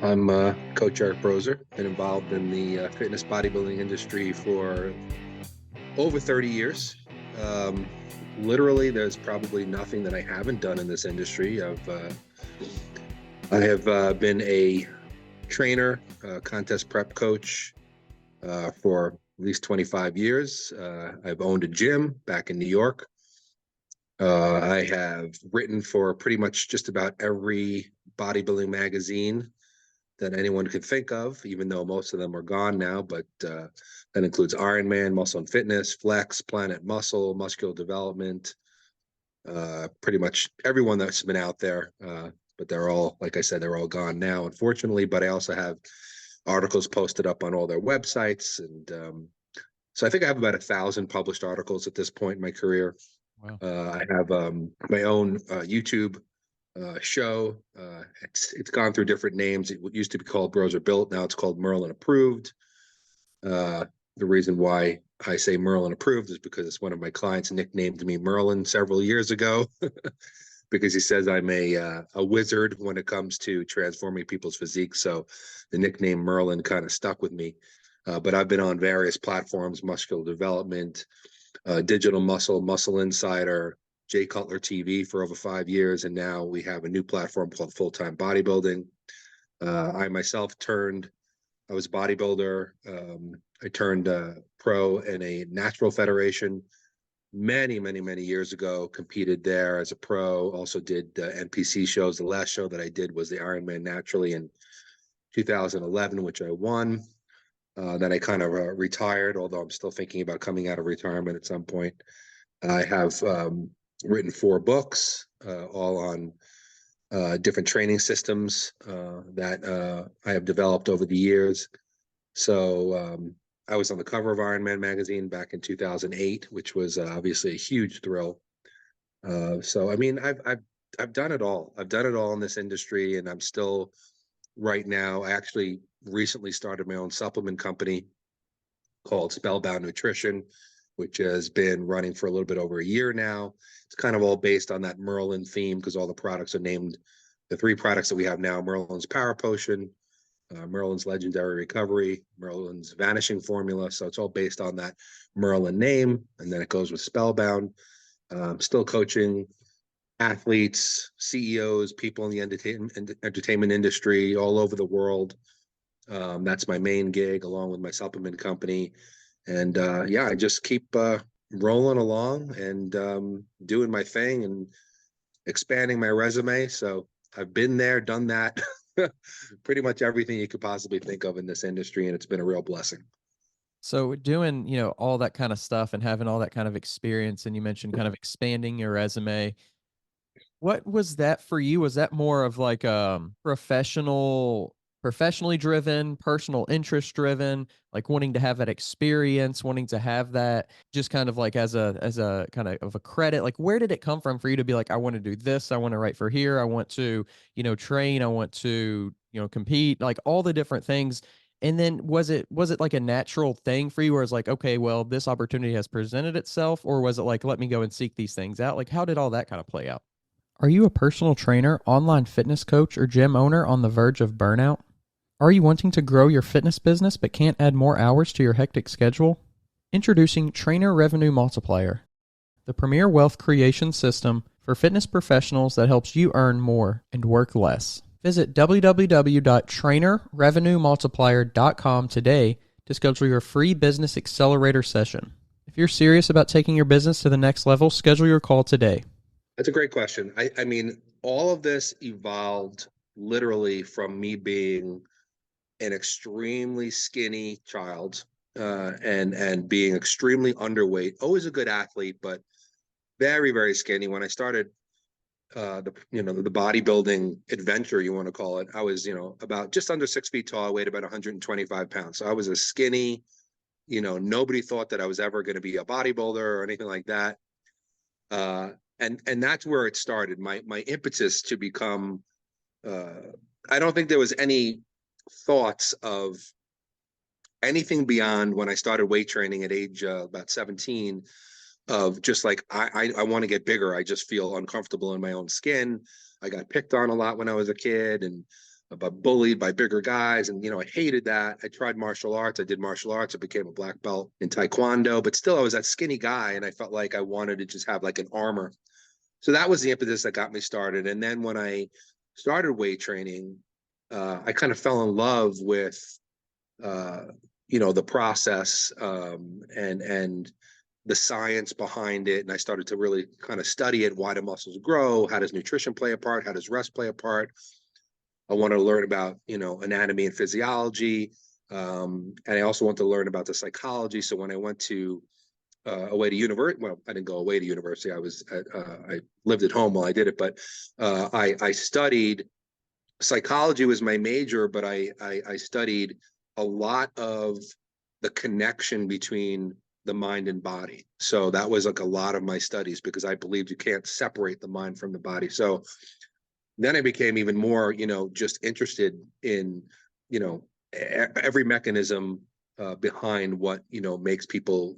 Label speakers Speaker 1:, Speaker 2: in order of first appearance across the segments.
Speaker 1: I'm Coach Eric Broser. Been involved in the fitness bodybuilding industry for over 30 years. Um, Literally, there's probably nothing that I haven't done in this industry. I have been a trainer, contest prep coach for at least 25 years. I've owned a gym back in New York. I have written for pretty much just about every bodybuilding magazine that anyone could think of, even though most of them are gone now. But that includes Iron Man, Muscle and Fitness, Flex, Planet Muscle, Muscular Development, pretty much everyone that's been out there. But they're all, like I said, they're all gone now, unfortunately. But I also have articles posted up on all their websites. And so I think I have about 1,000 published articles at this point in my career.
Speaker 2: Wow.
Speaker 1: I have my own YouTube show. It's gone through different names. It used to be called Broser Built. Now it's called Merlin Approved. The reason why I say Merlin Approved is because it's one of my clients nicknamed me Merlin several years ago because he says I'm a wizard when it comes to transforming people's physique. So the nickname Merlin kind of stuck with me. But I've been on various platforms, Muscular Development, Digital Muscle, Muscle Insider, Jay Cutler TV for over 5 years, and now we have a new platform called Full Time Bodybuilding. I myself I was a bodybuilder. I turned pro in a natural federation many years ago, competed there as a pro, also did NPC shows. The last show that I did was the Ironman Naturally in 2011, which I won. Then I kind of retired, although I'm still thinking about coming out of retirement at some point. I have written 4 books, all on different training systems that I have developed over the years. So I was on the cover of Iron Man magazine back in 2008, which was obviously a huge thrill. So I mean, I've done it all. I've done it all in this industry, and I'm still right now. I actually recently started my own supplement company called Spellbound Nutrition, which has been running for a little bit over a year now. It's kind of all based on that Merlin theme because all the products are named. The 3 products that we have now: Merlin's Power Potion, Merlin's Legendary Recovery, Merlin's Vanishing Formula. So it's all based on that Merlin name, and then it goes with Spellbound. Still coaching athletes, CEOs, people in the entertainment industry all over the world. That's my main gig, along with my supplement company. And yeah, I just keep rolling along and doing my thing and expanding my resume. So I've been there, done that, pretty much everything you could possibly think of in this industry, and it's been a real blessing.
Speaker 2: So doing, all that kind of stuff and having all that kind of experience, and you mentioned kind of expanding your resume. What was that for you? Was that more of like professionally driven, personal interest driven, like wanting to have that experience, wanting to have that just kind of like as a kind of a credit? Like where did it come from for you to be like, I want to do this, I want to write for here, I want to, train, I want to, compete, like all the different things. And then was it like a natural thing for you where it's like, okay, well, this opportunity has presented itself, or was it like, let me go and seek these things out? Like how did all that kind of play out? Are you a personal trainer, online fitness coach, or gym owner on the verge of burnout? Are you wanting to grow your fitness business but can't add more hours to your hectic schedule? Introducing Trainer Revenue Multiplier, the premier wealth creation system for fitness professionals that helps you earn more and work less. Visit www.trainerrevenuemultiplier.com today to schedule your free business accelerator session. If you're serious about taking your business to the next level, schedule your call today.
Speaker 1: That's a great question. I mean, all of this evolved literally from me being an extremely skinny child and being extremely underweight. Always a good athlete, but very skinny. When I started the bodybuilding adventure, you want to call it, I was about just under 6 feet tall. I weighed about 125 pounds. So I was a skinny. Nobody thought that I was ever going to be a bodybuilder or anything like that. And that's where it started. My impetus to become. I don't think there was any thoughts of anything beyond when I started weight training at age about 17, of just like I want to get bigger. I just feel uncomfortable in my own skin. I got picked on a lot when I was a kid, and but bullied by bigger guys. And, I hated that. I tried martial arts. I did martial arts. I became a black belt in Taekwondo, but still I was that skinny guy. And I felt like I wanted to just have like an armor. So that was the impetus that got me started. And then when I started weight training, I kind of fell in love with, the process, and the science behind it. And I started to really kind of study it. Why do muscles grow? How does nutrition play a part? How does rest play a part? I wanted to learn about, anatomy and physiology. And I also want to learn about the psychology. So when I went to away to university, well, I didn't go away to university. I lived at home while I did it, but I studied psychology was my major, but I studied a lot of the connection between the mind and body. So that was like a lot of my studies because I believed you can't separate the mind from the body. So then I became even more, just interested in, every mechanism behind what, makes people,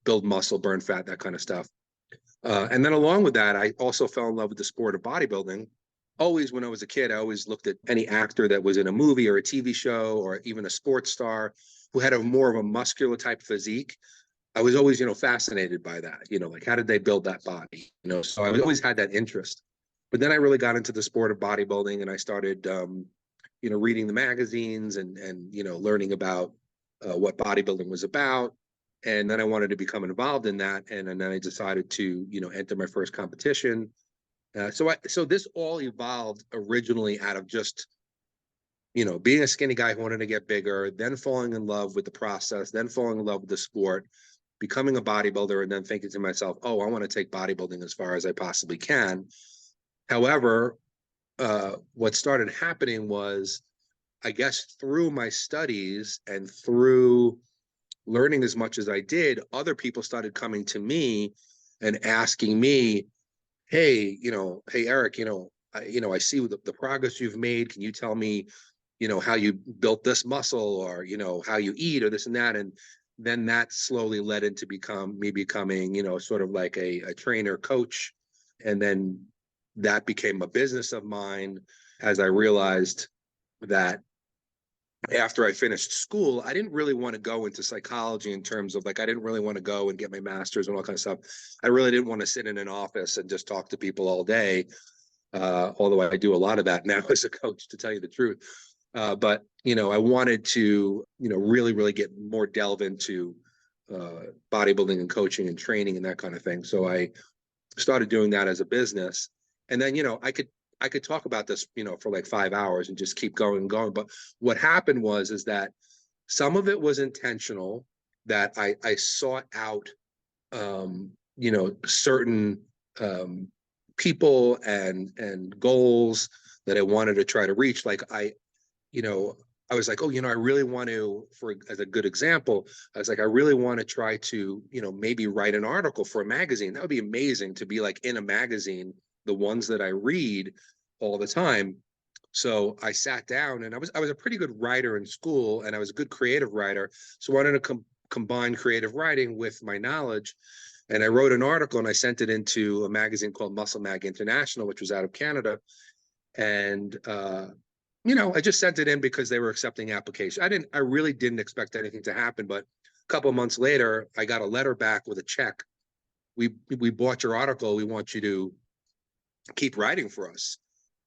Speaker 1: build muscle, burn fat, that kind of stuff. And then along with that, I also fell in love with the sport of bodybuilding. Always, when I was a kid, I always looked at any actor that was in a movie or a TV show or even a sports star who had a more of a muscular type physique. I was always, fascinated by that, like how did they build that body? So I always had that interest. But then I really got into the sport of bodybuilding and I started, reading the magazines and learning about what bodybuilding was about. And then I wanted to become involved in that. And then I decided to, enter my first competition. So this all evolved originally out of just, being a skinny guy who wanted to get bigger, then falling in love with the process, then falling in love with the sport, becoming a bodybuilder, and then thinking to myself, oh, I want to take bodybuilding as far as I possibly can. However, what started happening was, I guess, through my studies and through learning as much as I did, other people started coming to me and asking me, hey, hey, Eric, I see the progress you've made. Can you tell me, how you built this muscle or, how you eat or this and that? And then that slowly led into me becoming, sort of like a trainer coach. And then that became a business of mine as I realized that after I finished school, I didn't really want to go into psychology in terms of like, I didn't really want to go and get my master's and all kind of stuff. I really didn't want to sit in an office and just talk to people all day. Although I do a lot of that now as a coach, to tell you the truth. But, I wanted to, really, really get more delve into bodybuilding and coaching and training and that kind of thing. So I started doing that as a business. And then, I could talk about this, for like 5 hours and just keep going and going. But what happened is that some of it was intentional, that I sought out, certain people and goals that I wanted to try to reach. Like I was like, oh, I really want to, as a good example, I was like, I really want to try to, maybe write an article for a magazine. That would be amazing to be like in a magazine, the ones that I read all the time. So I sat down and I was a pretty good writer in school and I was a good creative writer. So I wanted to combine creative writing with my knowledge. And I wrote an article and I sent it into a magazine called Muscle Mag International, which was out of Canada. And, I just sent it in because they were accepting applications. I really didn't expect anything to happen, but a couple of months later, I got a letter back with a check. We bought your article. We want you to keep writing for us.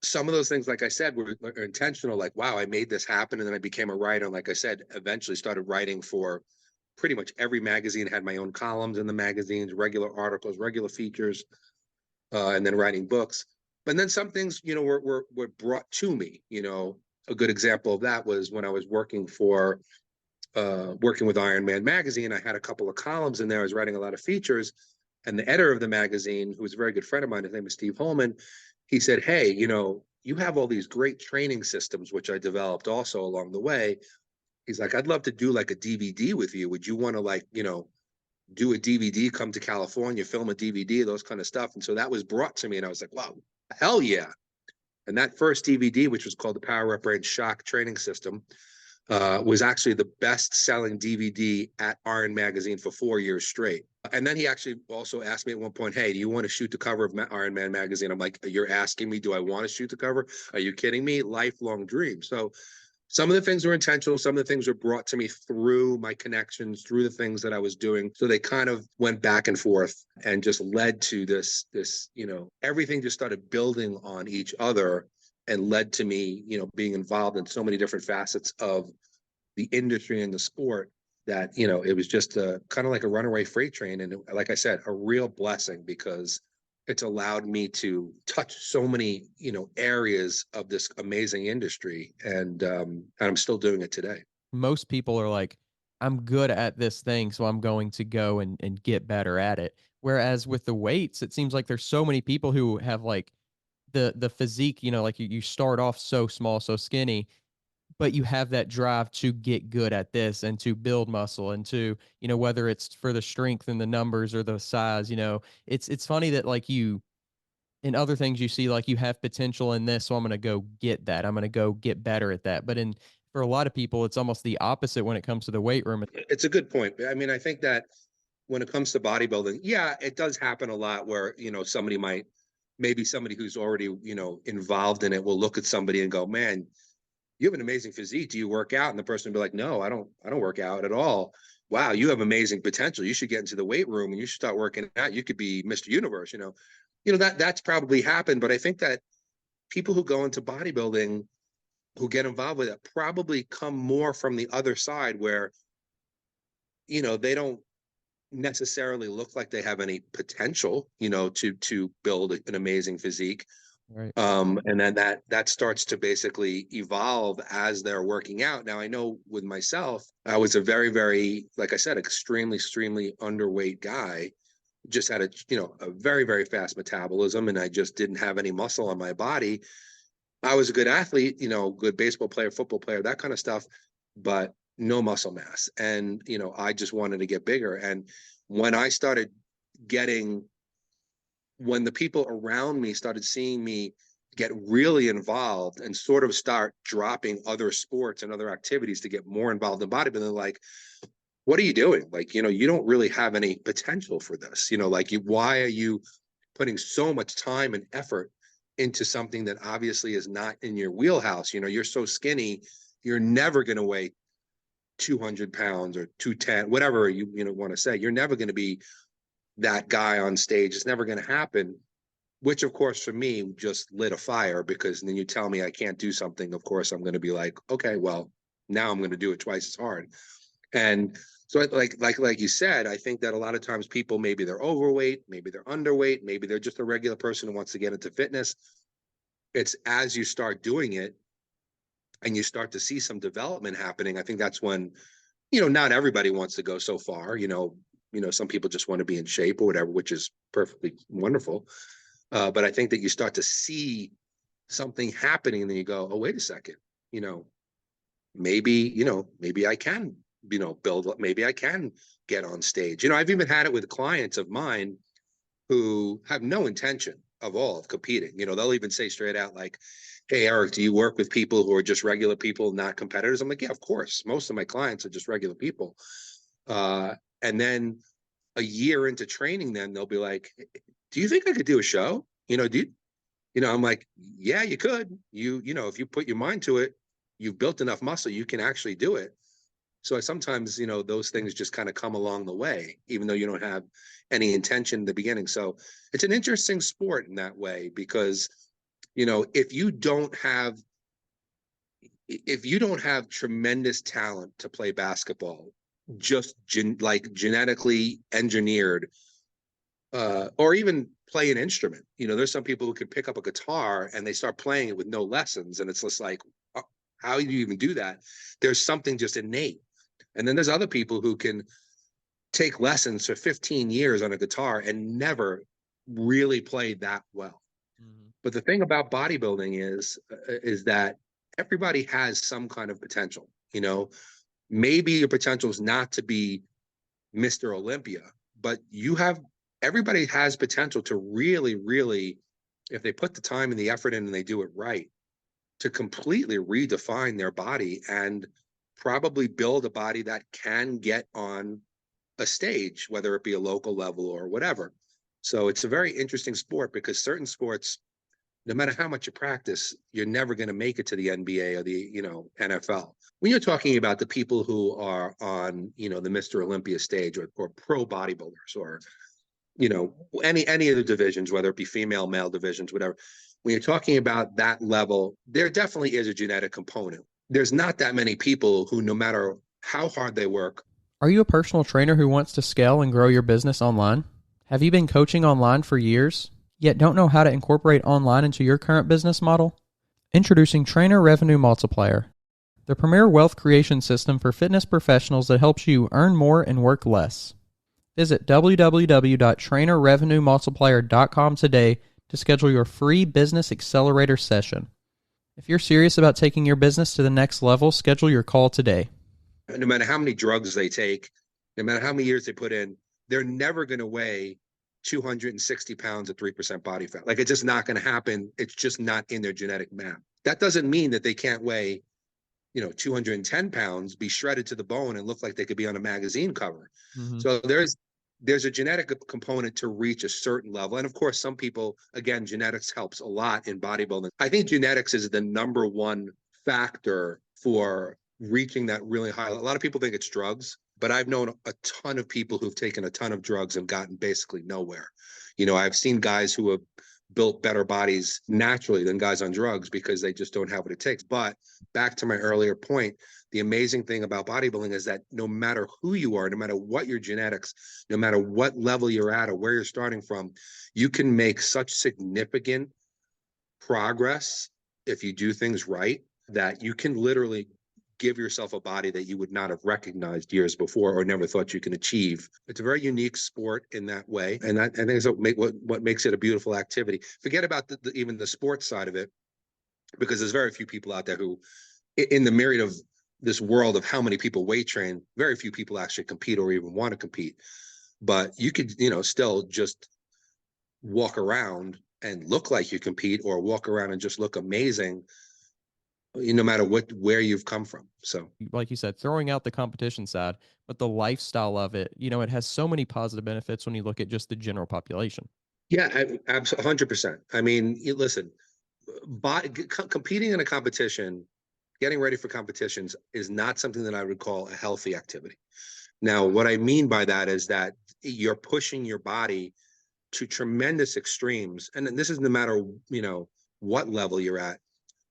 Speaker 1: Some of those things, like I said, were intentional. Like, wow, I made this happen. And then I became a writer. And like I said, eventually started writing for pretty much every magazine, had my own columns in the magazines, regular articles, regular features, and then writing books. But then some things, were brought to me. A good example of that was when I was working with Iron Man magazine. I had a couple of columns in there. I was writing a lot of features, and the editor of the magazine, who was a very good friend of mine, his name is Steve Holman, he said, hey, you have all these great training systems, which I developed also along the way. He's like, I'd love to do like a DVD with you. Would you want to like, do a DVD, come to California, film a DVD, those kind of stuff? And so that was brought to me and I was like, wow, hell yeah. And that first DVD, which was called the Power Up Brain Shock Training System, was actually the best-selling DVD at Iron Magazine for 4 years straight. And then he actually also asked me at one point, "Hey, do you want to shoot the cover of Iron Man magazine?" I'm like, "You're asking me, do I want to shoot the cover? Are you kidding me? Lifelong dream." So some of the things were intentional. Some of the things were brought to me through my connections, through the things that I was doing. So they kind of went back and forth and just led to this, everything just started building on each other and led to me, being involved in so many different facets of the industry and the sport that, it was just kind of like a runaway freight train. And like I said, a real blessing because it's allowed me to touch so many, areas of this amazing industry. And I'm still doing it today.
Speaker 2: Most people are like, I'm good at this thing, so I'm going to go and get better at it. Whereas with the weights, it seems like there's so many people who have like the physique, like you start off so small, so skinny, but you have that drive to get good at this and to build muscle and to, whether it's for the strength and the numbers or the size, it's funny that like you in other things you see like you have potential in this, so I'm going to go get that. I'm going to go get better at that. But for a lot of people, it's almost the opposite when it comes to the weight room.
Speaker 1: It's a good point. I mean, I think that when it comes to bodybuilding, yeah, it does happen a lot where, maybe somebody who's already, involved in it will look at somebody and go, "Man, you have an amazing physique. Do you work out?" And the person will be like, "No, I don't work out at all." "Wow, you have amazing potential. You should get into the weight room and you should start working out. You could be Mr. Universe." That's probably happened. But I think that people who go into bodybuilding, who get involved with it, probably come more from the other side where, they don't necessarily look like they have any potential, to build an amazing physique.
Speaker 2: Right.
Speaker 1: And then that starts to basically evolve as they're working out. Now, I know with myself, I was a very, very, like I said, extremely underweight guy. Just had a very, very fast metabolism, and I just didn't have any muscle on my body. I was a good athlete, good baseball player, football player, that kind of stuff, but no muscle mass. And, I just wanted to get bigger. And when I started getting when the people around me started seeing me get really involved and sort of start dropping other sports and other activities to get more involved in bodybuilding, like, "What are you doing? Like, you don't really have any potential for this. Why are you putting so much time and effort into something that obviously is not in your wheelhouse? You're so skinny, you're never going to weigh 200 pounds or 210, whatever you want to say. You're never going to be that guy on stage. It's never going to happen." Which, of course, for me, just lit a fire because then you tell me I can't do something. Of course, I'm going to be like, okay, well, now I'm going to do it twice as hard. And so, like you said, I think that a lot of times people, maybe they're overweight, maybe they're underweight, maybe they're just a regular person who wants to get into fitness. It's as you start doing it and you start to see some development happening. I think that's when, not everybody wants to go so far. Some people just want to be in shape or whatever, which is perfectly wonderful. But I think that you start to see something happening and then you go, "Oh, wait a second, maybe I can, build up, maybe I can get on stage." I've even had it with clients of mine who have no intention of all of competing. They'll even say straight out like, "Hey, Eric, do you work with people who are just regular people, not competitors?" I'm like, "Yeah, of course. Most of my clients are just regular people." And then a year into training, then they'll be like, "Do you think I could do a show? I'm like, "Yeah, you could. If you put your mind to it, you've built enough muscle, you can actually do it." So sometimes, those things just kind of come along the way, even though you don't have any intention in the beginning. So it's an interesting sport in that way because, if you don't have tremendous talent to play basketball, just genetically engineered, or even play an instrument. There's some people who can pick up a guitar and they start playing it with no lessons. And it's just like, how do you even do that? There's something just innate. And then there's other people who can take lessons for 15 years on a guitar and never really play that well.
Speaker 2: Mm-hmm.
Speaker 1: But the thing about bodybuilding is that everybody has some kind of potential. Maybe your potential is not to be Mr. Olympia, but everybody has potential to really, really, if they put the time and the effort in and they do it right, to completely redefine their body and probably build a body that can get on a stage, whether it be a local level or whatever. So it's a very interesting sport, because certain sports, no matter how much you practice, you're never going to make it to the NBA or the, NFL. When you're talking about the people who are on, the Mr. Olympia stage, or pro bodybuilders, or, any of the divisions, whether it be female, male divisions, whatever, when you're talking about that level, there definitely is a genetic component. There's not that many people who, no matter how hard they work.
Speaker 2: Are you a personal trainer who wants to scale and grow your business online? Have you been coaching online for years, yet don't know how to incorporate online into your current business model? Introducing Trainer Revenue Multiplier, the premier wealth creation system for fitness professionals that helps you earn more and work less. Visit www.trainerrevenuemultiplier.com today to schedule your free business accelerator session. If you're serious about taking your business to the next level, schedule your call today.
Speaker 1: No matter how many drugs they take, no matter how many years they put in, they're never going to weigh 260 pounds at 3% body fat. Like, it's just not going to happen. It's just not in their genetic map. That doesn't mean that they can't weigh, 210 pounds, be shredded to the bone, and look like they could be on a magazine cover.
Speaker 2: Mm-hmm.
Speaker 1: So there's a genetic component to reach a certain level. And of course, some people, again, genetics helps a lot in bodybuilding. I think genetics is the number one factor for reaching that really high. A lot of people think it's drugs, but I've known a ton of people who've taken a ton of drugs and gotten basically nowhere. I've seen guys who have built better bodies naturally than guys on drugs, because they just don't have what it takes. But back to my earlier point, the amazing thing about bodybuilding is that no matter who you are, no matter what your genetics, no matter what level you're at or where you're starting from, you can make such significant progress if you do things right, that you can literally give yourself a body that you would not have recognized years before or never thought you can achieve. It's a very unique sport in that way. And that, I think, is what makes it a beautiful activity. Forget about even the sports side of it, because there's very few people out there who, in the myriad of this world of how many people weight train, very few people actually compete or even want to compete. But you could, still just walk around and look like you compete, or walk around and just look amazing, no matter where you've come from. So,
Speaker 2: like you said, throwing out the competition side, but the lifestyle of it, it has so many positive benefits when you look at just the general population.
Speaker 1: Yeah, absolutely, 100%. I mean, listen, competing in a competition, getting ready for competitions, is not something that I would call a healthy activity. Now, what I mean by that is that you're pushing your body to tremendous extremes. And this is no matter, what level you're at,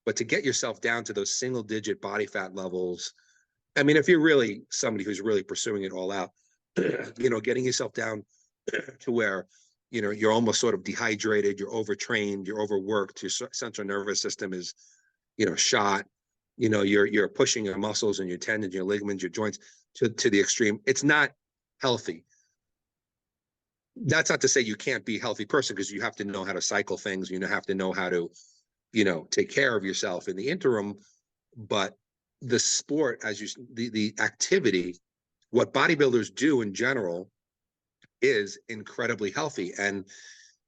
Speaker 1: but to get yourself down to those single digit body fat levels. I mean, if you're really somebody who's really pursuing it all out, getting yourself down to where, you're almost sort of dehydrated, you're overtrained, you're overworked, your central nervous system is, shot, you're pushing your muscles and your tendons, your ligaments, your joints to the extreme. It's not healthy. That's not to say you can't be a healthy person, because you have to know how to cycle things. You have to know how to, take care of yourself in the interim. But the sport, the activity, what bodybuilders do in general, is incredibly healthy. And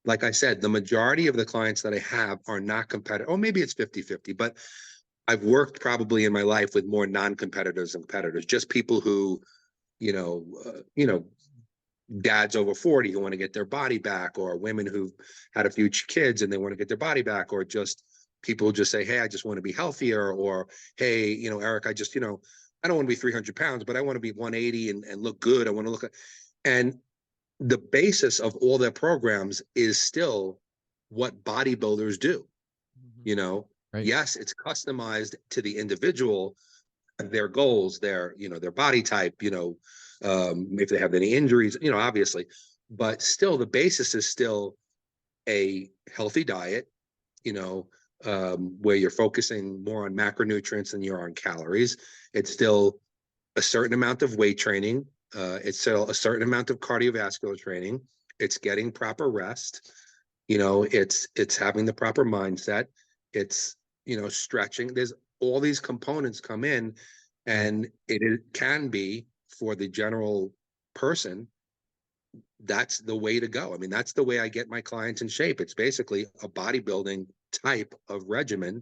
Speaker 1: like I said, the majority of the clients that I have are not competitive. Or maybe it's 50-50, but I've worked probably in my life with more non-competitors than competitors, just people who, dads over 40 who want to get their body back, or women who've had a few kids and they want to get their body back, or just people who just say, hey, I just want to be healthier, or, hey, Eric, I just, I don't want to be 300 pounds, but I want to be 180 and look good. I want to look, and the basis of all their programs is still what bodybuilders do.
Speaker 2: Right.
Speaker 1: Yes, it's customized to the individual, their goals, their body type, if they have any injuries, obviously, but still the basis is still a healthy diet, where you're focusing more on macronutrients than you are on calories. It's still a certain amount of weight training. It's still a certain amount of cardiovascular training. It's getting proper rest. It's having the proper mindset. It's, stretching. There's all these components come in, and it can be, for the general person, that's the way to go. I mean, that's the way I get my clients in shape. It's basically a bodybuilding type of regimen,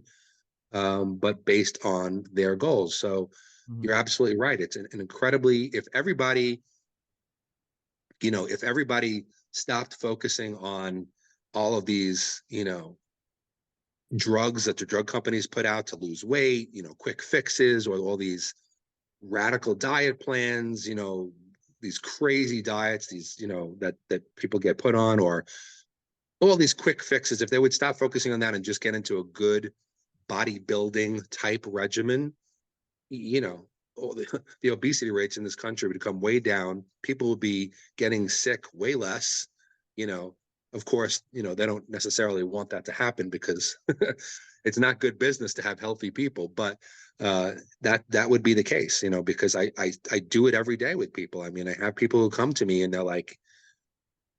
Speaker 1: but based on their goals. So
Speaker 2: Mhm.
Speaker 1: You're absolutely right. It's an incredibly, if everybody, if everybody stopped focusing on all of these, drugs that the drug companies put out to lose weight, quick fixes, or all these radical diet plans, these crazy diets, these, that people get put on, or all these quick fixes, if they would stop focusing on that and just get into a good bodybuilding type regimen, you know, all the obesity rates in this country would come way down. People would be getting sick way less. You know, of course, they don't necessarily want that to happen because it's not good business to have healthy people. But that would be the case, because I do it every day with people. I mean, I have people who come to me and they're like,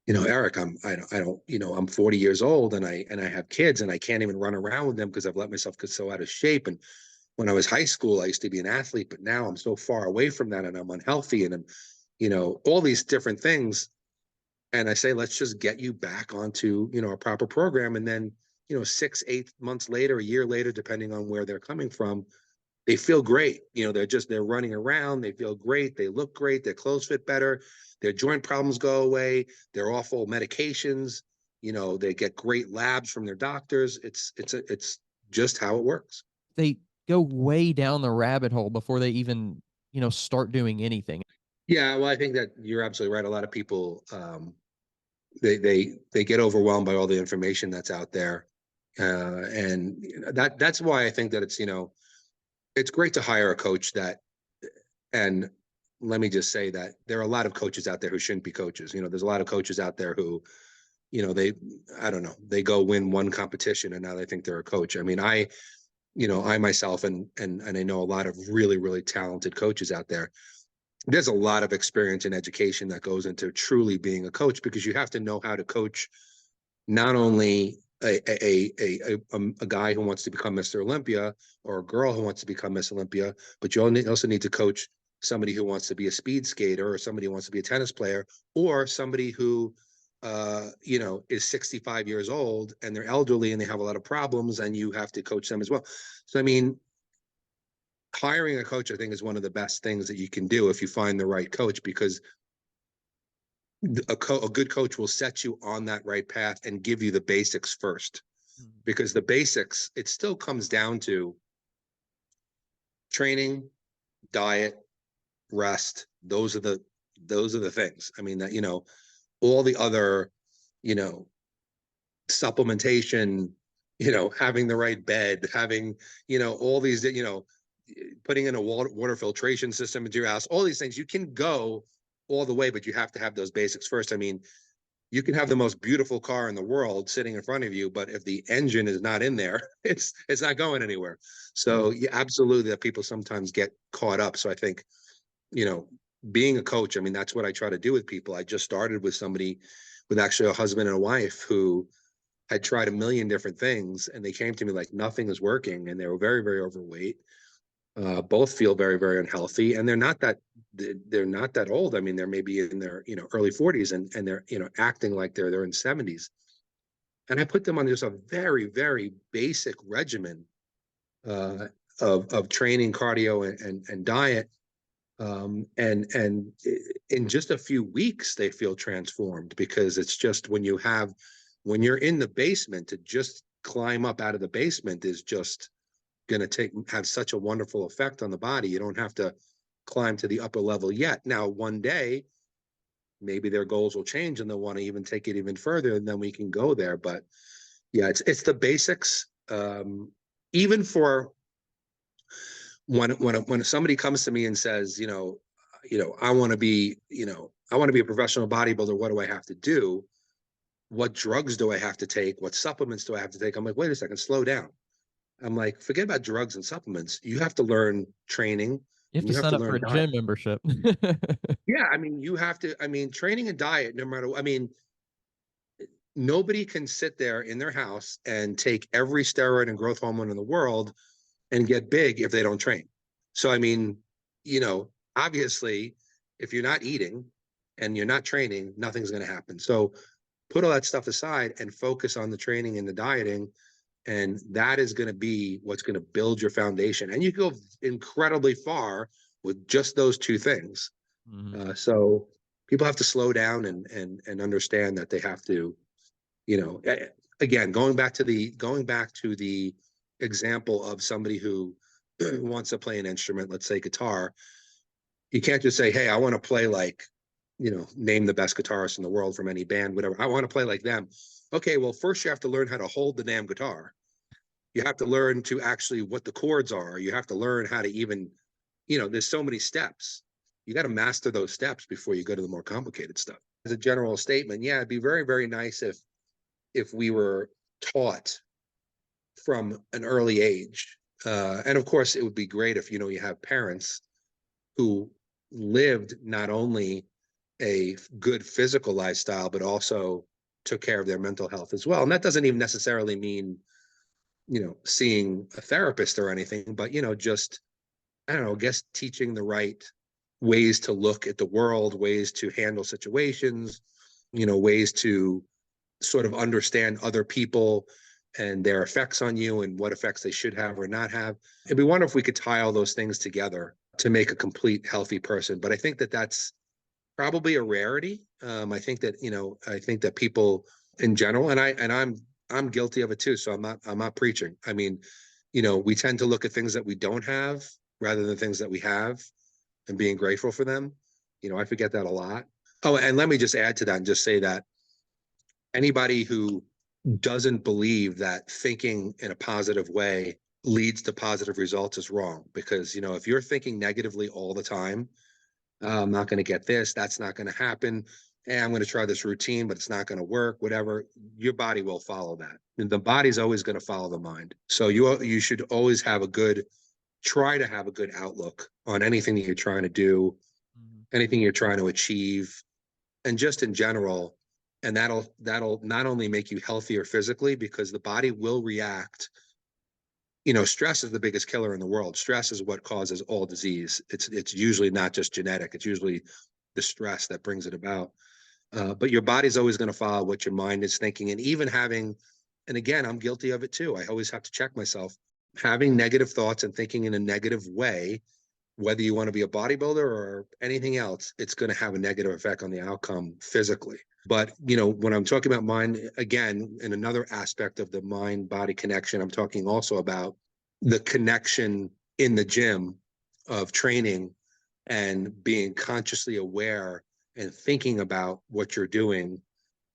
Speaker 1: Eric, I'm 40 years old and I have kids and I can't even run around with them because I've let myself get so out of shape. And when I was high school, I used to be an athlete, but now I'm so far away from that and I'm unhealthy and I'm, all these different things. And I say, let's just get you back onto, a proper program. And then, 6, 8 months later, a year later, depending on where they're coming from, they feel great. They're running around. They feel great. They look great. Their clothes fit better. Their joint problems go away. They're off all medications. They get great labs from their doctors. It's just how it works.
Speaker 2: They go way down the rabbit hole before they even, start doing anything.
Speaker 1: Yeah, well, I think that you're absolutely right. A lot of people, they get overwhelmed by all the information that's out there, and that's why I think that it's great to hire a coach that, and let me just say that there are a lot of coaches out there who shouldn't be coaches. There's a lot of coaches out there who, I don't know, they go win one competition and now they think they're a coach. I mean, I myself and I know a lot of really, really talented coaches out there. There's a lot of experience and education that goes into truly being a coach, because you have to know how to coach not only a guy who wants to become Mr. Olympia or a girl who wants to become Miss Olympia, but you also need to coach somebody who wants to be a speed skater, or somebody who wants to be a tennis player, or somebody who is 65 years old and they're elderly and they have a lot of problems, and you have to coach them as well. So, I mean, hiring a coach, I think, is one of the best things that you can do if you find the right coach, because a good coach will set you on that right path and give you the basics first. Because the basics, it still comes down to training, diet, rest. Those are the things. I mean, that, all the other, you know, supplementation, having the right bed, having, all these, putting in a water filtration system into your house, all these things, you can go all the way, but you have to have those basics first. I mean, you can have the most beautiful car in the world sitting in front of you, but if the engine is not in there, it's not going anywhere. So yeah, absolutely, that people sometimes get caught up. So I think, you know, being a coach, I mean, that's what I try to do with people. I just started with somebody, with actually a husband and a wife, who had tried a million different things, and they came to me like nothing is working, and they were very, very overweight. Both feel very, very unhealthy, and they're not that old. I mean, they're maybe in their early 40s, and they're acting like they're in 70s. And I put them on just a very, very basic regimen uh, of training, cardio, and diet. And in just a few weeks, they feel transformed, because it's just when you're in the basement, to just climb up out of the basement is just going to have such a wonderful effect on the body. You don't have to climb to the upper level yet. Now, one day, maybe their goals will change and they'll want to even take it even further, and then we can go there. But yeah, it's the basics. Even for when somebody comes to me and says, I want to be, a professional bodybuilder. What do I have to do? What drugs do I have to take? What supplements do I have to take? I'm like, wait a second, slow down. I'm like, forget about drugs and supplements. You have to learn training,
Speaker 2: You have
Speaker 1: and
Speaker 2: to
Speaker 1: you have
Speaker 2: sign
Speaker 1: to
Speaker 2: up for
Speaker 1: learn
Speaker 2: a
Speaker 1: diet.
Speaker 2: gym membership.
Speaker 1: Yeah, I mean, training and diet, no matter, I mean, nobody can sit there in their house and take every steroid and growth hormone in the world and get big if they don't train. So, I mean, obviously, if you're not eating and you're not training, nothing's going to happen. So put all that stuff aside and focus on the training and the dieting, And that is going to be what's going to build your foundation. And you go incredibly far with just those two things. So people have to slow down and understand that they have to, you know, again, going back to the example of somebody who wants to play an instrument, let's say guitar. You can't just say, hey, I want to play like, you know, name the best guitarist in the world from any band, whatever. I want to play like them. Okay, well, first you have to learn how to hold the damn guitar. You have to learn to actually what the chords are. You have to learn how to even, you know, there's so many steps. You got to master those steps before you go to the more complicated stuff. As a general statement, yeah, it'd be very, very nice if we were taught from an early age. And of course, it would be great if, you know, you have parents who lived not only a good physical lifestyle, but also took care of their mental health as well. And that doesn't even necessarily mean, you know, seeing a therapist or anything, but, you know, just, I don't know, I guess teaching the right ways to look at the world, ways to handle situations, you know, ways to sort of understand other people and their effects on you and what effects they should have or not have. It'd be wonderful if we could tie all those things together to make a complete healthy person. But I think that that's probably a rarity. I think that, you know, I think that people in general, and I'm guilty of it too. So I'm not preaching. I mean, you know, we tend to look at things that we don't have rather than things that we have and being grateful for them. You know, I forget that a lot. Oh, and let me just add to that and just say that anybody who doesn't believe that thinking in a positive way leads to positive results is wrong. Because, you know, if you're thinking negatively all the time, I'm not going to get this, that's not going to happen, and I'm going to try this routine, but it's not going to work, whatever, your body will follow that. And the body's always going to follow the mind. So you should always try to have a good outlook on anything that you're trying to do, anything you're trying to achieve, and just in general. And that'll not only make you healthier physically, because the body will react. You know, stress is the biggest killer in the world. Stress is what causes all disease. It's usually not just genetic. It's usually the stress that brings it about. But your body's always going to follow what your mind is thinking. And even having, and again, I'm guilty of it too. I always have to check myself. Having negative thoughts and thinking in a negative way, whether you want to be a bodybuilder or anything else, it's going to have a negative effect on the outcome physically. But, you know, when I'm talking about mind, again, in another aspect of the mind-body connection, I'm talking also about the connection in the gym of training and being consciously aware and thinking about what you're doing,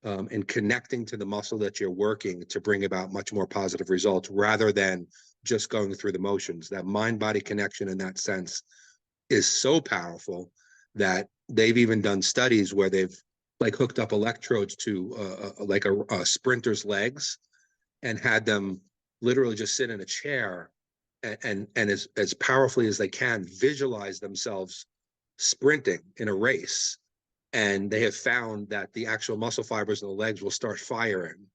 Speaker 1: and connecting to the muscle that you're working to bring about much more positive results rather than just going through the motions. That mind-body connection in that sense is so powerful that they've even done studies where they've like hooked up electrodes to like a sprinter's legs and had them literally just sit in a chair and as powerfully as they can visualize themselves sprinting in a race. And they have found that the actual muscle fibers in the legs will start firing,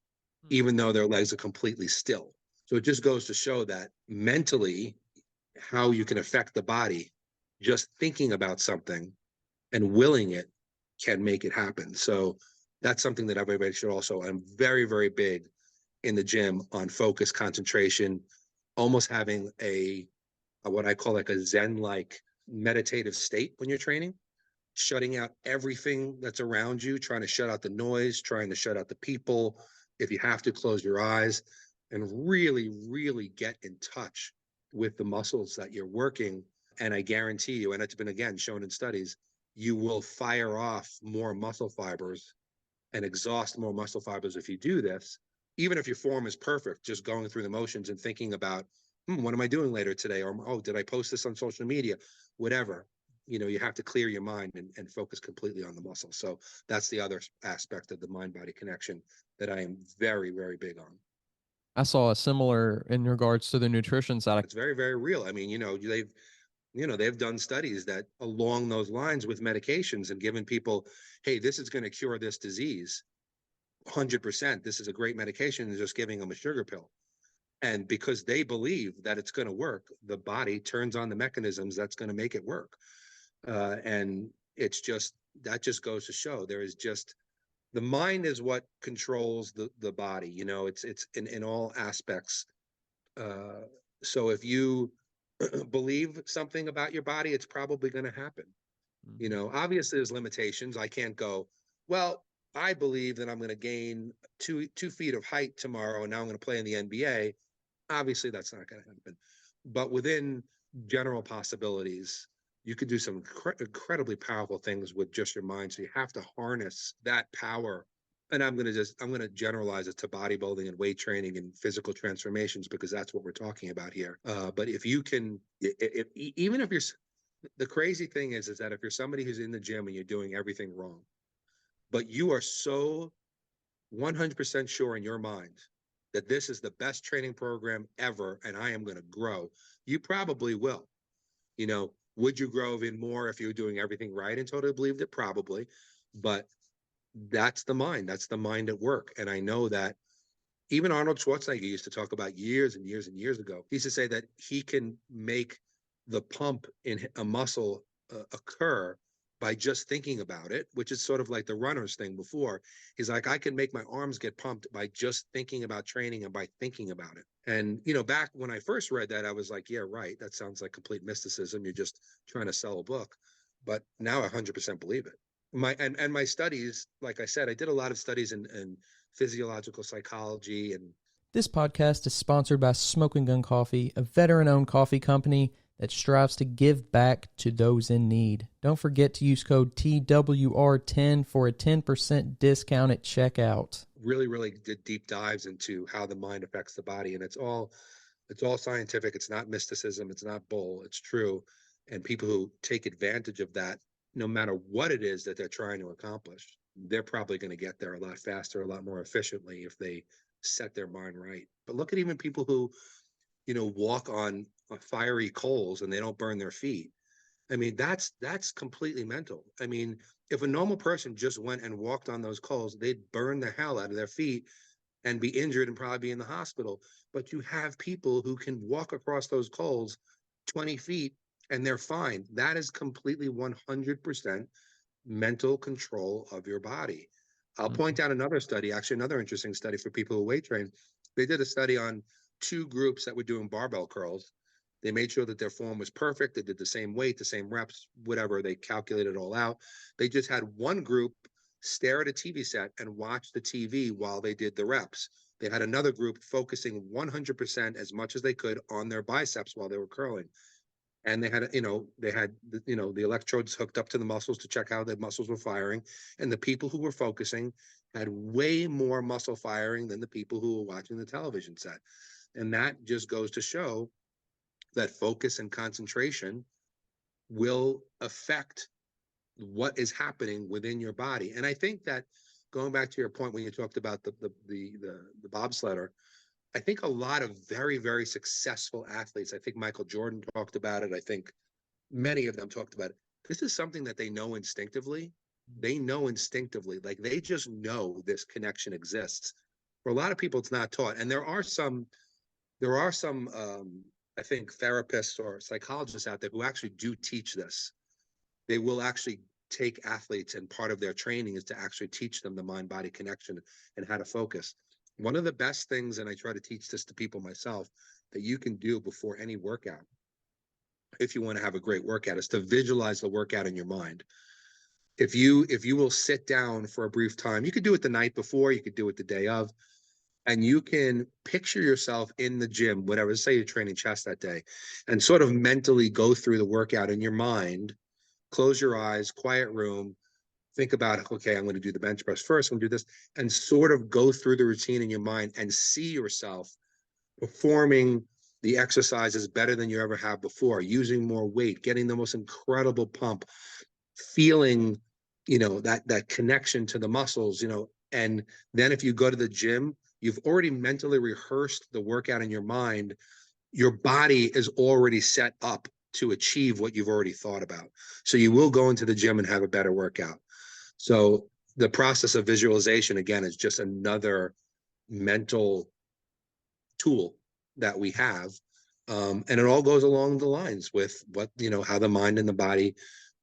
Speaker 1: even though their legs are completely still. So it just goes to show that mentally, how you can affect the body, just thinking about something and willing it can make it happen. So that's something that everybody should also, I'm very, very big in the gym on focus, concentration, almost having what I call like a Zen-like meditative state when you're training, shutting out everything that's around you, trying to shut out the noise, trying to shut out the people. If you have to, close your eyes and really, really get in touch with the muscles that you're working. And I guarantee you, and it's been again shown in studies, you will fire off more muscle fibers and exhaust more muscle fibers if you do this. Even if your form is perfect, just going through the motions and thinking about, what am I doing later today? Or, oh, did I post this on social media? Whatever. You know, you have to clear your mind and focus completely on the muscle. So that's the other aspect of the mind-body connection that I am very, very big on.
Speaker 2: I saw a similar in regards to the nutrition side.
Speaker 1: It's very, very real. I mean, they've done studies that along those lines with medications and given people, hey, this is going to cure this disease 100%. This is a great medication, and just giving them a sugar pill. And because they believe that it's going to work, the body turns on the mechanisms that's going to make it work. And that just goes to show there is just the mind is what controls the body, it's in all aspects. So if you believe something about your body, it's probably going to happen. Obviously there's limitations. I can't go, well, I believe that I'm going to gain 2 feet of height tomorrow, and now I'm going to play in the NBA. Obviously that's not going to happen, but within general possibilities, you could do some incredibly powerful things with just your mind. So you have to harness that power. And I'm going to generalize it to bodybuilding and weight training and physical transformations, because that's what we're talking about here. But if you can, even if you're, the crazy thing is that if you're somebody who's in the gym and you're doing everything wrong, but you are so 100% sure in your mind that this is the best training program ever and I am going to grow, you probably will. Would you grow even more if you were doing everything right and totally believed it? Probably. But that's the mind. That's the mind at work. And I know that even Arnold Schwarzenegger used to talk about years and years and years ago. He used to say that he can make the pump in a muscle occur by just thinking about it, which is sort of like the runner's thing before. He's like, I can make my arms get pumped by just thinking about training and by thinking about it. And, back when I first read that, I was like, yeah, right. That sounds like complete mysticism. You're just trying to sell a book. But now I 100% believe it. My studies, like I said, I did a lot of studies in physiological psychology. And
Speaker 2: This podcast is sponsored by Smoking Gun Coffee, a veteran-owned coffee company that strives to give back to those in need. Don't forget to use code TWR10 for a 10% discount at checkout.
Speaker 1: Really, really did deep dives into how the mind affects the body. And it's all scientific. It's not mysticism. It's not bull. It's true. And people who take advantage of that, no matter what it is that they're trying to accomplish, they're probably going to get there a lot faster, a lot more efficiently if they set their mind right. But look at even people who, walk on fiery coals and they don't burn their feet. I mean, that's completely mental. I mean, if a normal person just went and walked on those coals, they'd burn the hell out of their feet and be injured and probably be in the hospital. But you have people who can walk across those coals 20 feet and they're fine. That is completely 100% mental control of your body. I'll point out another study, actually another interesting study for people who weight train. They did a study on 2 groups that were doing barbell curls. They made sure that their form was perfect. They did the same weight, the same reps, whatever. They calculated it all out. They just had one group stare at a TV set and watch the TV while they did the reps. They had another group focusing 100% as much as they could on their biceps while they were curling. And they had, the electrodes hooked up to the muscles to check how the muscles were firing. And the people who were focusing had way more muscle firing than the people who were watching the television set. And that just goes to show that focus and concentration will affect what is happening within your body. And I think that, going back to your point when you talked about the bobsledder, I think a lot of very, very successful athletes, I think Michael Jordan talked about it. I think many of them talked about it. This is something that they know instinctively. They know instinctively, like they just know this connection exists. For a lot of people, it's not taught. And there are some, I think, therapists or psychologists out there who actually do teach this. They will actually take athletes, and part of their training is to actually teach them the mind-body connection and how to focus. One of the best things, and I try to teach this to people myself, that you can do before any workout, if you want to have a great workout, is to visualize the workout in your mind. If you will sit down for a brief time, you could do it the night before, you could do it the day of, and you can picture yourself in the gym, whatever, say you're training chest that day, and sort of mentally go through the workout in your mind. Close your eyes, quiet room, think about, okay, I'm going to do the bench press first, I'm going to do this, and sort of go through the routine in your mind and see yourself performing the exercises better than you ever have before, using more weight, getting the most incredible pump, feeling, that connection to the muscles, and then if you go to the gym, you've already mentally rehearsed the workout in your mind. Your body is already set up to achieve what you've already thought about. So you will go into the gym and have a better workout. So the process of visualization, again, is just another mental tool that we have. And it all goes along the lines with what, how the mind and the body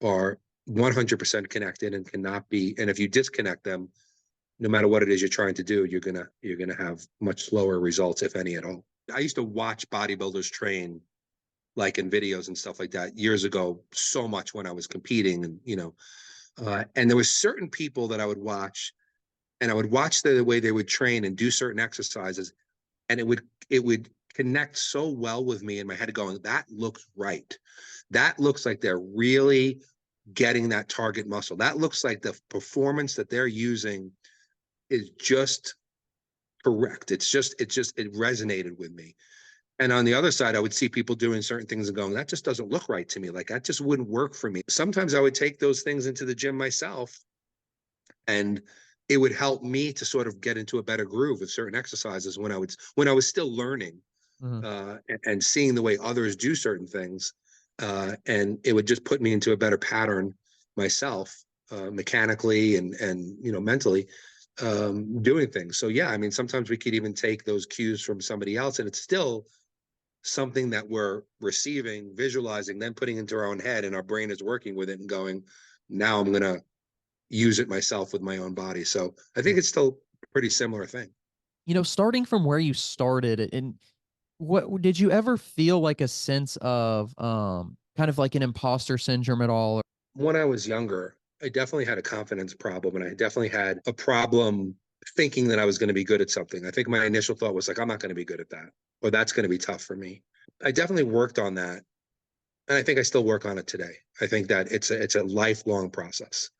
Speaker 1: are 100% connected and cannot be. And if you disconnect them, no matter what it is you're trying to do, you're gonna have much slower results, if any at all. I used to watch bodybuilders train, like in videos and stuff like that years ago, so much when I was competing, and and there was certain people that I would watch, and I would watch the way they would train and do certain exercises, and it would connect so well with me in my head, going, that looks right. That looks like they're really getting that target muscle. That looks like the performance that they're using is just correct. It resonated with me. And on the other side, I would see people doing certain things and going, that just doesn't look right to me. Like, that just wouldn't work for me. Sometimes I would take those things into the gym myself, and it would help me to sort of get into a better groove with certain exercises when I was still learning,
Speaker 2: Mhm.
Speaker 1: and seeing the way others do certain things. And it would just put me into a better pattern myself, mechanically and mentally, doing things. So yeah, I mean, sometimes we could even take those cues from somebody else, and it's still something that we're receiving, visualizing, then putting into our own head, and our brain is working with it and going, now I'm gonna use it myself with my own body. So I think it's still a pretty similar thing.
Speaker 2: Starting from where you started, and what did you ever feel like a sense of kind of like an imposter syndrome at all?
Speaker 1: When I was younger, I definitely had a confidence problem, and I definitely had a problem thinking that I was going to be good at something. I think my initial thought was like, I'm not going to be good at that, or that's going to be tough for me. I definitely worked on that, and I think I still work on it today. I think that it's a lifelong process.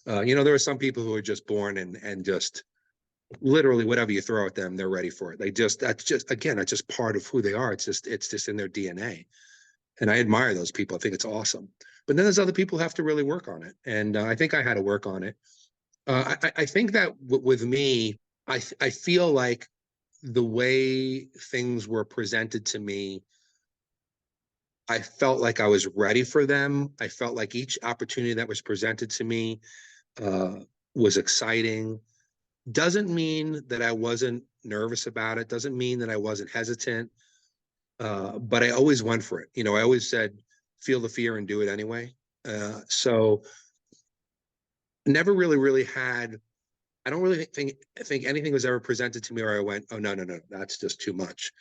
Speaker 1: There are some people who are just born and just literally whatever you throw at them, they're ready for it. That's just part of who they are. It's just in their DNA. And I admire those people. I think it's awesome. But then there's other people who have to really work on it. And I think I had to work on it. I think that with me, I feel like the way things were presented to me, I felt like I was ready for them. I felt like each opportunity that was presented to me uh, was exciting. Doesn't mean that I wasn't nervous about it. Doesn't mean that I wasn't hesitant. But I always went for it. I always said, feel the fear and do it anyway. So never really had. I don't really think anything was ever presented to me where I went, oh no, no, no, that's just too much.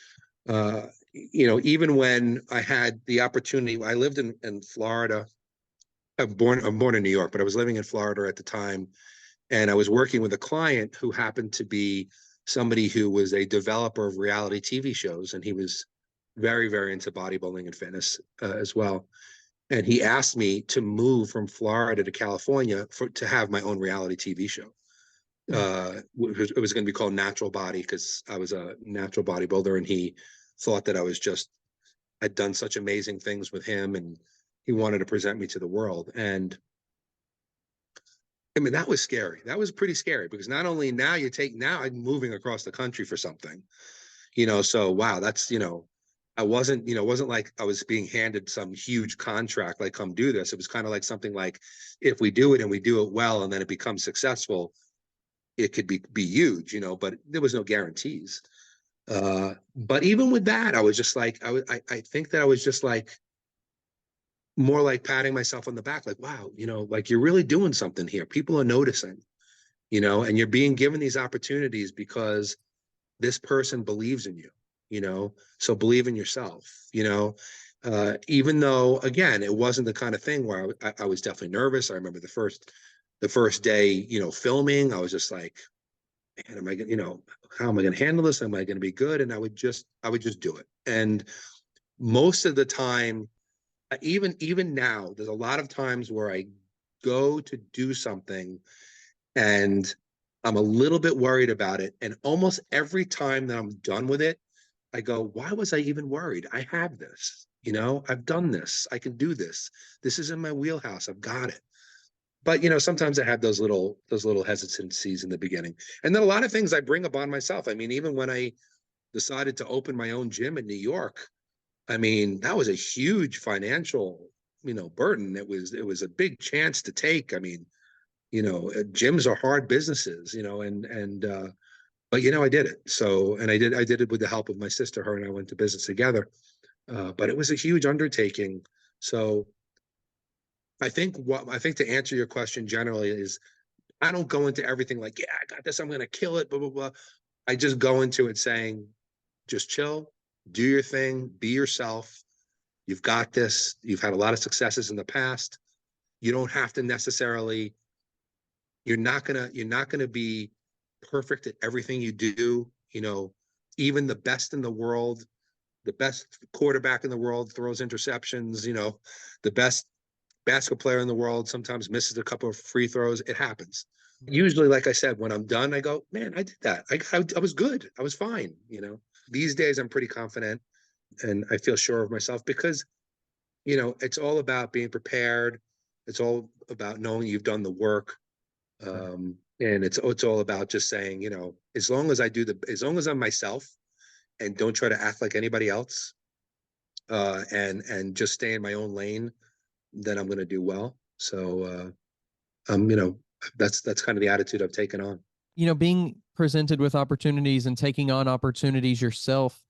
Speaker 1: Even when I had the opportunity, I lived in Florida. I'm born in New York, but I was living in Florida at the time, and I was working with a client who happened to be somebody who was a developer of reality TV shows, and he was very, very into bodybuilding and fitness as well. And he asked me to move from Florida to California to have my own reality TV show.
Speaker 2: Hmm.
Speaker 1: It was going to be called Natural Body, because I was a natural bodybuilder, and he thought that I'd done such amazing things with him, and he wanted to present me to the world. And I mean, that was scary. That was pretty scary, because not only now I'm moving across the country for something, so wow, I wasn't, it wasn't like I was being handed some huge contract, like, come do this. It was kind of like something like, if we do it and we do it well, and then it becomes successful, it could be huge, but there was no guarantees. But even with that, I was just like, I think that I was just like, more like patting myself on the back, like, wow, like, you're really doing something here. People are noticing, and you're being given these opportunities because this person believes in you, so believe in yourself, even though, again, it wasn't the kind of thing where I was definitely nervous. I remember the first day, filming, I was just like, man, am I gonna, how am I going to handle this? Am I going to be good? And I would just do it. And most of the time, even now, there's a lot of times where I go to do something, and I'm a little bit worried about it. And almost every time that I'm done with it, I go, why was I even worried? I have this, I've done this. I can do this. This is in my wheelhouse. I've got it. But sometimes I have those little hesitancies in the beginning. And then a lot of things I bring upon myself. I mean, even when I decided to open my own gym in New York, I mean, that was a huge financial, burden. It was a big chance to take. I mean, gyms are hard businesses, but I did it. So, and I did it with the help of my sister. Her and I went to business together. But it was a huge undertaking. So I think to answer your question generally is, I don't go into everything like, yeah, I got this, I'm going to kill it, blah, blah, blah. I just go into it saying, just chill, do your thing, be yourself. You've got this. You've had a lot of successes in the past. You don't have to necessarily, you're not gonna be perfect at everything you do. You know, even the best in the world, the best quarterback in the world throws interceptions, you know, the best basketball player in the world sometimes misses a couple of free throws. It happens. Usually, like I said, when I'm done, I go, man, I did that. I was good. I was fine. You know, these days I'm pretty confident and I feel sure of myself because, you know, it's all about being prepared. It's all about knowing you've done the work.
Speaker 2: Right.
Speaker 1: And it's all about just saying, you know, as long as as long as I'm myself and don't try to act like anybody else, and just stay in my own lane, then I'm going to do well. So, you know, that's kind of the attitude I've taken on.
Speaker 2: You know, being presented with opportunities and taking on opportunities yourself,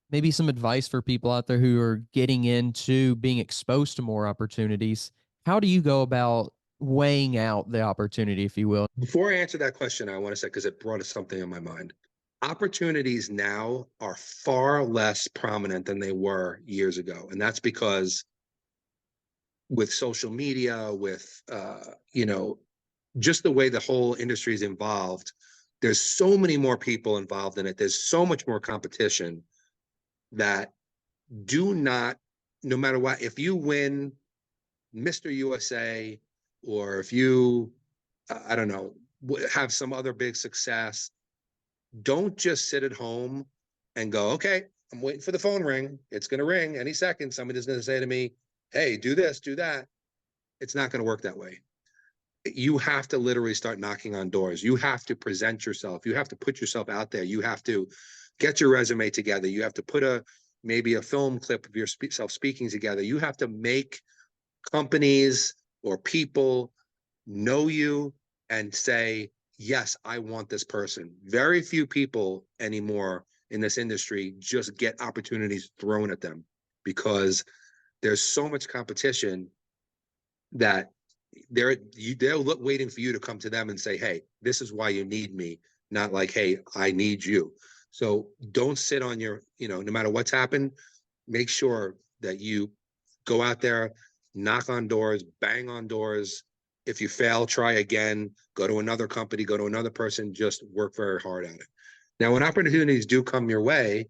Speaker 2: maybe some advice for people out there who are getting into being exposed to more opportunities. How do you go about weighing out the opportunity, if you will?
Speaker 1: Before I answer that question, I want to say, because it brought something in my mind. Opportunities now are far less prominent than they were years ago. And that's because with social media, with, you know, just the way the whole industry is involved, there's so many more people involved in it. There's so much more competition that do not, no matter what, if you win Mr. USA, or if you, I don't know, have some other big success, don't just sit at home and go, okay, I'm waiting for the phone ring. It's going to ring any second. Somebody's going to say to me, hey, do this, do that. It's not going to work that way. You have to literally start knocking on doors. You have to present yourself. You have to put yourself out there. You have to get your resume together. You have to put maybe a film clip of yourself speaking together. You have to make companies or people know you and say, yes, I want this person. Very few people anymore in this industry just get opportunities thrown at them because there's so much competition that they're waiting for you to come to them and say, hey, this is why you need me, not like, hey, I need you. So don't sit on your, you know, no matter what's happened, make sure that you go out there, knock on doors, bang on doors. If you fail, try again, go to another company, go to another person, just work very hard at it. Now, when opportunities do come your way,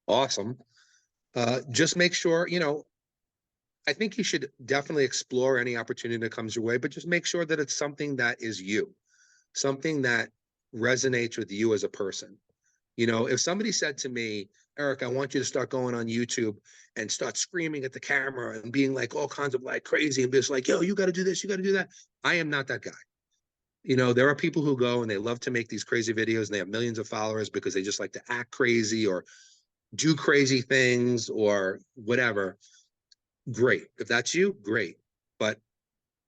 Speaker 1: awesome. Just make sure, you know, I think you should definitely explore any opportunity that comes your way, but just make sure that it's something that is you, something that resonates with you as a person. You know, if somebody said to me, Eric, I want you to start going on YouTube and start screaming at the camera and being like all kinds of like crazy and just like, yo, you got to do this, you got to do that. I am not that guy. You know, there are people who go and they love to make these crazy videos and they have millions of followers because they just like to act crazy or do crazy things or whatever. Great. If that's you, great. But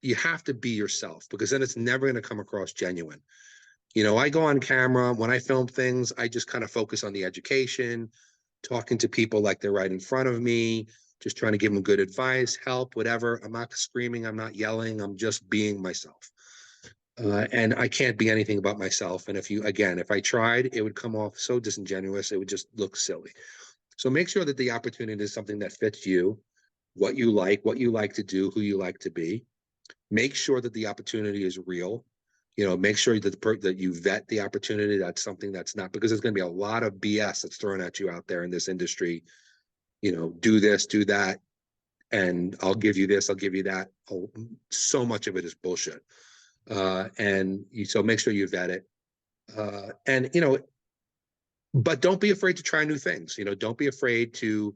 Speaker 1: you have to be yourself because then it's never going to come across genuine. You know, I go on camera, when I film things, I just kind of focus on the education, talking to people like they're right in front of me, just trying to give them good advice, help, whatever. I'm not screaming, I'm not yelling, I'm just being myself. And I can't be anything but myself. And if I tried, it would come off so disingenuous, it would just look silly. So make sure that the opportunity is something that fits you, what you like to do, who you like to be. Make sure that the opportunity is real. You know, make sure that you vet the opportunity. That's something that's not, because there's going to be a lot of BS that's thrown at you out there in this industry. You know, do this, do that, and I'll give you this, I'll give you that. So much of it is bullshit. So make sure you vet it. And you know, but don't be afraid to try new things. You know, don't be afraid to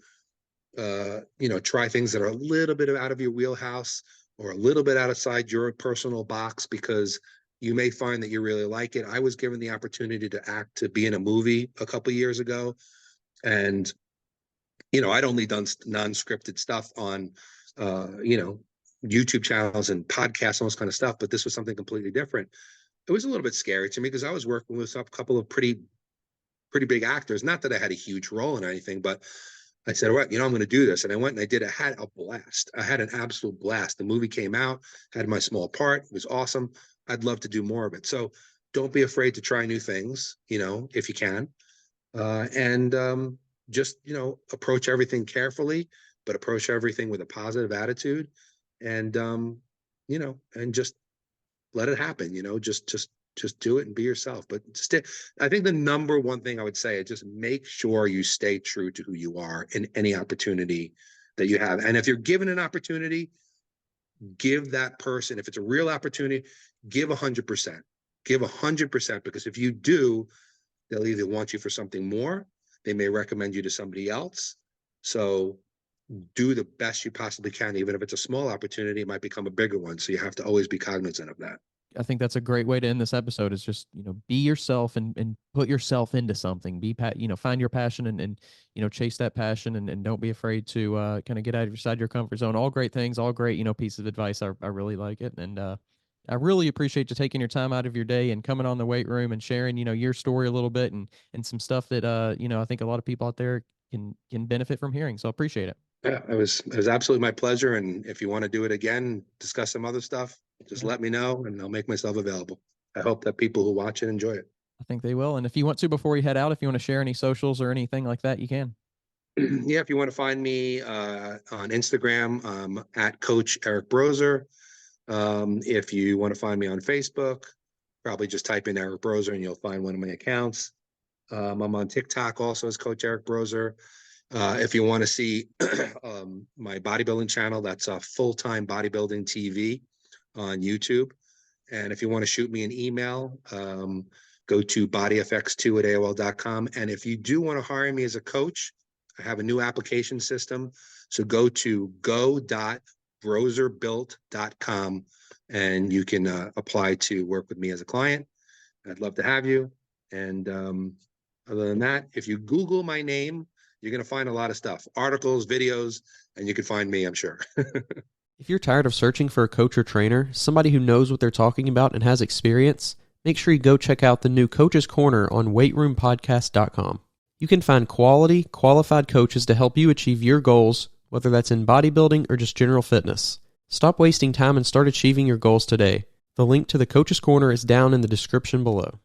Speaker 1: you know, try things that are a little bit out of your wheelhouse or a little bit outside your personal box, because you may find that you really like it. I was given the opportunity to be in a movie a couple of years ago, and you know, I'd only done non-scripted stuff on you know, YouTube channels and podcasts and all this kind of stuff, but this was something completely different. It was a little bit scary to me because I was working with a couple of pretty big actors. Not that I had a huge role in anything, but I said, all right, I'm going to do this. And I went and I did it. I had a blast. I had an absolute blast. The movie came out, had my small part. It was awesome. I'd love to do more of it. So don't be afraid to try new things, if you can. And just, approach everything carefully, but approach everything with a positive attitude. And, and just let it happen, just do it and be yourself. But I think the number one thing I would say is just make sure you stay true to who you are in any opportunity that you have. And if you're given an opportunity, give that person, if it's a real opportunity, give 100%. Give 100%, because if you do, they'll either want you for something more, they may recommend you to somebody else. So do the best you possibly can. Even if it's a small opportunity, it might become a bigger one. So you have to always be cognizant of that.
Speaker 2: I think that's a great way to end this episode, is just, be yourself and put yourself into something. Find your passion and chase that passion, and don't be afraid to kind of get outside your comfort zone. All great things, all great, pieces of advice. I really like it. And I really appreciate you taking your time out of your day and coming on the weight room and sharing, your story a little bit and some stuff that, I think a lot of people out there can benefit from hearing. So I appreciate it.
Speaker 1: Yeah, it was absolutely my pleasure. And if you want to do it again, discuss some other stuff, just let me know and I'll make myself available. I hope that people who watch it enjoy it.
Speaker 2: I think they will. And if you want to, before you head out, if you want to share any socials or anything like that, you can.
Speaker 1: Yeah, if you want to find me on Instagram, at Coach Eric Broser. If you want to find me on Facebook, probably just type in Eric Broser and you'll find one of my accounts. I'm on TikTok also as Coach Eric Broser. If you want to see my bodybuilding channel, that's Full-Time Bodybuilding TV on YouTube. And if you want to shoot me an email, go to bodyfx2@aol.com. And if you do want to hire me as a coach, I have a new application system. So go to go.broserbuilt.com and you can apply to work with me as a client. I'd love to have you. And other than that, if you Google my name, you're going to find a lot of stuff, articles, videos, and you can find me, I'm sure.
Speaker 3: If you're tired of searching for a coach or trainer, somebody who knows what they're talking about and has experience, make sure you go check out the new Coach's Corner on weightroompodcast.com. You can find quality, qualified coaches to help you achieve your goals, whether that's in bodybuilding or just general fitness. Stop wasting time and start achieving your goals today. The link to the Coach's Corner is down in the description below.